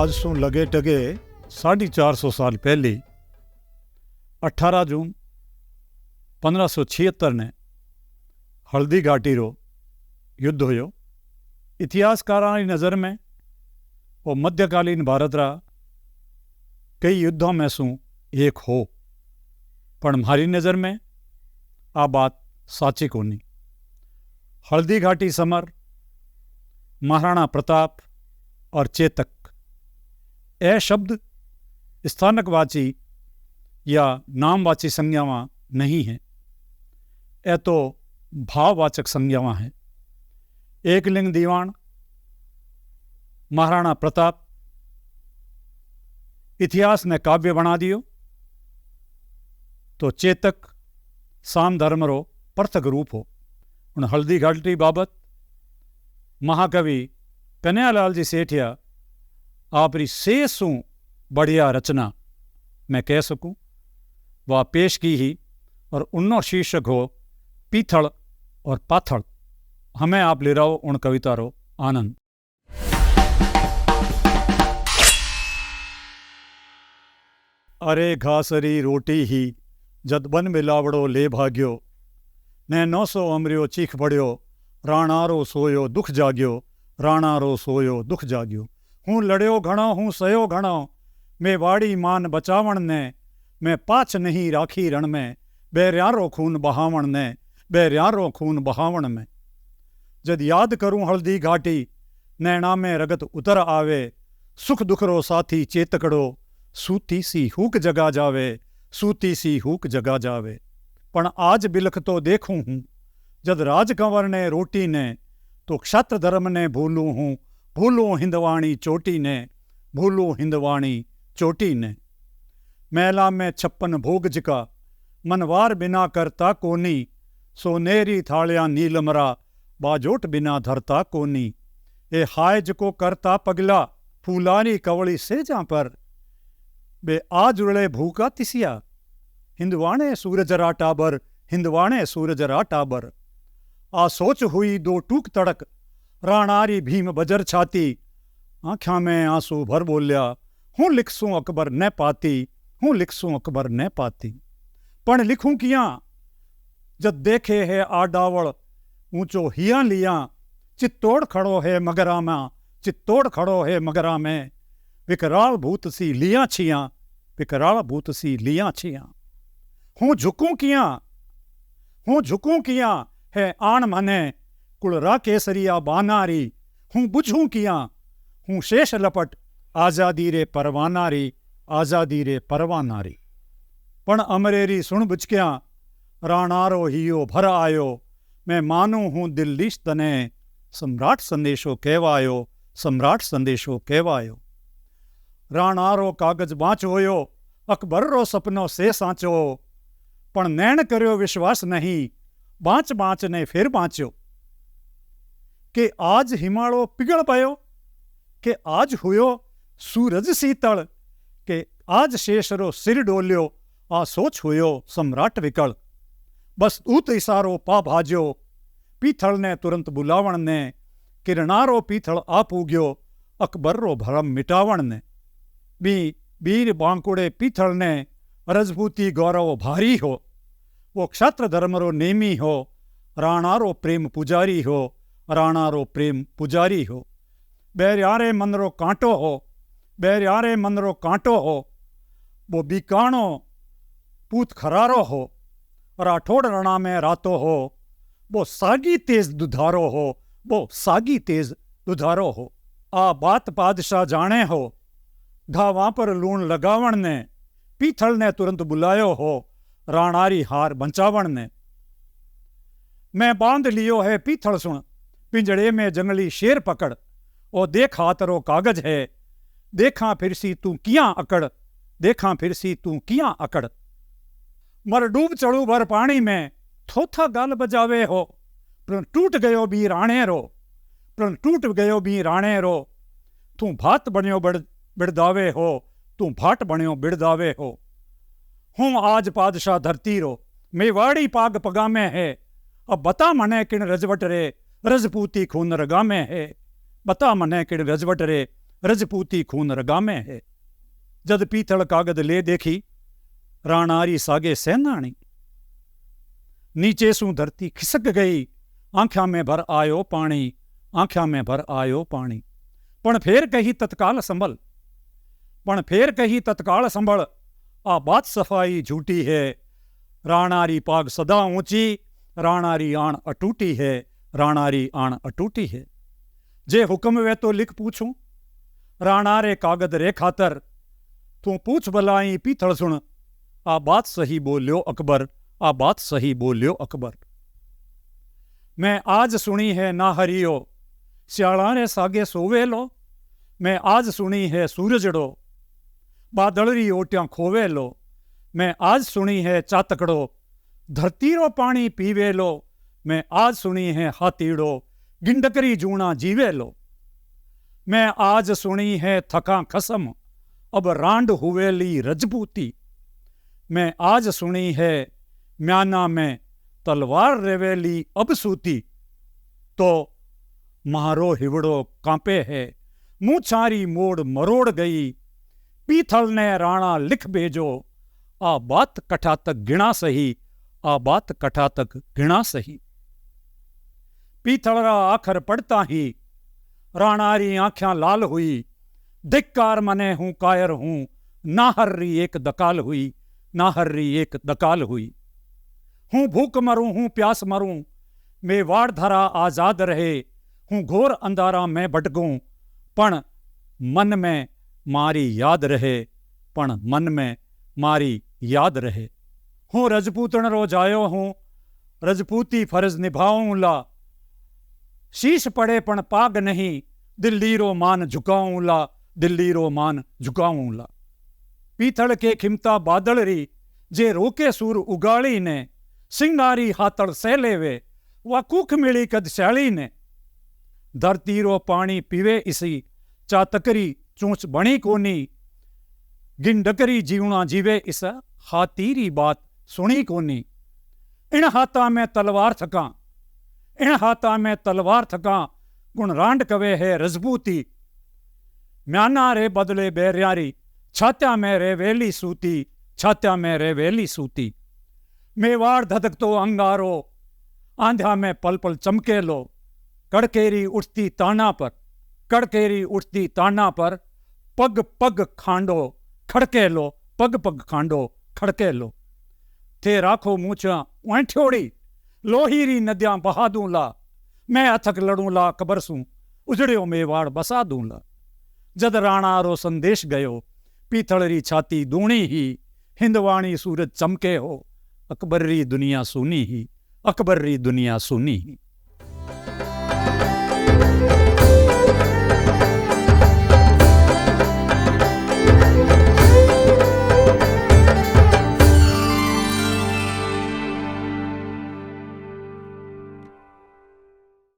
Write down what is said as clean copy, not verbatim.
आज सू लगे टगे 450 साल पहले 18 जून 1576 ने हल्दी घाटी रो युद्ध होयो। इतिहासकारां की नज़र में वो मध्यकालीन भारत रा कई युद्धों में सू एक हो, पण म्हारी नज़र में आ बात साची कोनी। हल्दी घाटी समर महाराणा प्रताप और चेतक ए शब्द स्थानकवाची या नामवाची संज्ञावां नहीं हैं, ए तो भाववाचक संज्ञावां हैं। एकलिंग दीवान महाराणा प्रताप इतिहास ने काव्य बना दियो, तो चेतक साम धर्म रो पृथक रूप हो। उन हल्दी घाटी बाबत महाकवि कन्हैयालाल जी सेठिया आपरी सेसू बढ़िया रचना मैं कह सकूं वह पेश की ही, और उन्नो शीर्षक हो पीथल और पाथल। हमें आप ले रहो उन कविता रो आनंद। अरे घासरी रोटी ही जद बन मिलावड़ो ले भाग्यो, ने 900 अमरियो चीख पड़ियो, राणारो सोयो दुख जाग्यो, राणारो सोयो दुख जाग्यो। हूँ लड़ियो घणो हूँ सयो घणो, मैं वाड़ी मान बचावण ने, मैं पाछ नहीं राखी रण में, बेर्यारो खून बहावण ने, बेर्यारो खून बहावण में। जद याद करूं हल्दी घाटी, नैना में रगत उतर आवे, सुख दुख रो साथी चेतकड़ो, सूती सी हूक जगा जावे, सूती सी हूक जगा जावे। पण आज बिलख तो देखूं हूँ, जद राजकंवर ने रोटी ने, तो क्षत्र धर्म ने भूलूं हूँ, भूलूं हिंदवाणी चोटी ने, भूलूं हिंदवाणी चोटी ने। मैला में 56 भोग जिका, मनवार बिना करता कोनी, सोनेरी थालियां नीलमरा, बाजोट बिना धरता कोनी। ए हाय को करता पगला, फूलानी कवड़ी से जा पर, बे आज उड़े भूखा तिसिया, हिंदवाणे सूरज रा टाबर, हिंदवाणे सूरज रा टाबर। आ सोच हुई दो टूक तड़क, राणारी भीम बजर छाती, आँख्या में आंसू भर बोलिया, हूँ लिखसूं अकबर न पाती, हूँ लिखसूं अकबर न पाती। पण लिखूं किया जद देखे है आडावड़, ऊंचो हिया लिया, चित्तौड़ खड़ो है मगरा में, चित्तौड़ खड़ो है मगरा में। विकराल भूत सी लिया छिया, विकराल भूत सी लिया छिया। हूँ झुकूं किया, हूँ झुकूं किया है आण मने, कुलरा केसरिया बानारी, हूँ बुझूं किया, हूँ शेष लपट, आजादी रे परवानारी, आजादी रे परवानारी। पण अमरेरी सुण बुचक्या, राणारो हियो भर आयो, मैं मानूं हूँ दिल्लीश तने, सम्राट संदेशो कहवायो, सम्राट संदेशो कहवायो। राणारो कागज बाँच होयो, अकबर रो सपनो से सांचो, पण नैण कर्यो विश्वास नहीं, बाँच बाँच ने फिर बाँच्यो। के आज हिमालो पिघल पयो, के आज हुयो सूरज शीतल, के आज शेषरो सिर डोल्यो, आ सोच हुयो सम्राट विकल। बस ऊत इशारो पा भाज्यो, पीथल ने तुरंत बुलावण ने, किरणारो पीथल आप उग्यो, अकबर रो भरम मिटावण ने। बीर बांकुड़े पीथल ने, रजपूती गौरव भारी हो, वो क्षत्र धर्म रो नेमी हो, राणारो प्रेम पुजारी हो, राणारो प्रेम पुजारी हो। बैर्यारे मन रो कांटो हो, बैर्यारे मन रो कांटो हो, वो बीकाणो पूत खरारो हो, राठौड़ रणा में रातो हो, वो सागी तेज दुधारो हो, वो सागी तेज दुधारो हो। आ बात बादशाह जाने हो, घावां पर लूण लगावण ने, पीथल ने तुरंत बुलायो हो, राणारी हार बंचावण ने। मैं बांध लियो है पीथल सुन, पिंजड़े में जंगली शेर पकड़, ओ देख हाथरो कागज है, देखा फिर सी तू किया अकड़, देखा फिर सी तू किया अकड़। मर डूब चढ़ू भर पानी में, थोथा गाल बजावे हो, प्रण टूट गयो भी राणे रो, प्रण टूट गयो भी राणे रो। तू भात बण्यो बिड़दावे हो, तू भाट बण्यो बिड़दावे हो। हूँ आज पादशाह धरती रो, मेवाड़ी पाग पगा में है, अब बता मने किण रजवट रे, रजपूती खून रगा में है। बता मने किण रजवट रे, रजपूती खून रगा में है। जद पीतल कागद ले देखी राणारी सागे सेनाणी। नीचे सू धरती खिसक गई, आंख्या में भर आयो पानी, आंख्या में भर आयो पानी। पण फेर कही तत्काल संभल, पण फेर कही तत्काल संभल, आ बात सफाई झूठी है। राणारी पाग सदा ऊंची, राणारी आण अटूटी है, राणारी आण अटूटी है। जे हुक्म वे तो लिख पूछूं, राणा रे कागद रे खातर, तू पूछ भलाई पीतल सुन, आ बात सही बोलियो अकबर, आ बात सही बोलियो अकबर। मैं आज सुनी है ना हरियो, स्याला रे सागे सोवेलो। मैं आज सुनी है सूरजड़ो, बादलरी ओट्या खोवेलो। मैं आज सुनी है चातकड़ो, धरती रो पानी पीवेलो। मैं आज सुनी है हाथीड़ो, गिंडकरी जूना जीवेलो। मैं आज सुनी है थका खसम, अब रांड हुवेली रजपूती। मैं आज सुनी है म्याना में तलवार रेवेली अब सूती। तो मारो हिवड़ो कांपे है, मुंह छारी मोड़ मरोड़ गई। पीथल ने राणा लिख भेजो, आ बात कठा तक गिणा सही, आ बात कठा तक गिणा सही। पीथल रा आखर पड़ता ही राणारी आंख्यां लाल हुई। धिक्कार मने हूं कायर हूं, ना हर्री एक दकाल हुई, ना हर्री एक दकाल हुई। हूं भूख मरूं हूं प्यास मरूं, मेवाड़ धरा आजाद रहे। हूं घोर अंधारा में भटकूं, पण मन में मारी याद रहे, पण मन में मारी याद रहे। हूं रजपूतण रो जायो हूं, रजपूती फर्ज निभाऊं ला। शीश पड़े पण पाग नहीं, दिल्ली रो मान झुकाऊं ला, दिल्ली रो मान झुकाऊं ला। पीथल के खिमता बादलरी, जे रोके सूर उगाड़ी ने। सिंगारी हाथड़ सैले वे, वा कुख मिली कद शैली ने। धरती रो पानी पीवे इसी, चातकरी चूंच बणी कोनी। गिंडकरी जीवना जीवे इस, हाथीरी बात सुनी कोनी। इन हाथा में तलवार थका, इन हाथा में तलवार थका, गुण रांड कवे है रजपूती। म्याना रे बदले बैरियारी, छात्या में रे वेली सूती, छात्या में रे वेली सूती। मेवाड़ धधक तो अंगारो, आंध्या में पल पल चमके लो। कड़केरी उठती ताना पर, कड़केरी उठती ताना पर, पग पग खांडो खड़के लो, पग पग खांडो खड़के लो। थे राखो मूछा वांठ्योड़ी, लोहीरी नदियां बहा दूं ला। मैं अथक लड़ूं ला कबर सूं, उजड़ियो मेवाड़ बसा दूं ला। जद राणा रो संदेश गयो, पीथलरी छाती दूणी ही। हिंदवाणी सूरज चमके हो, अकबर री दुनिया सुनी ही, अकबर री दुनिया सुनी ही।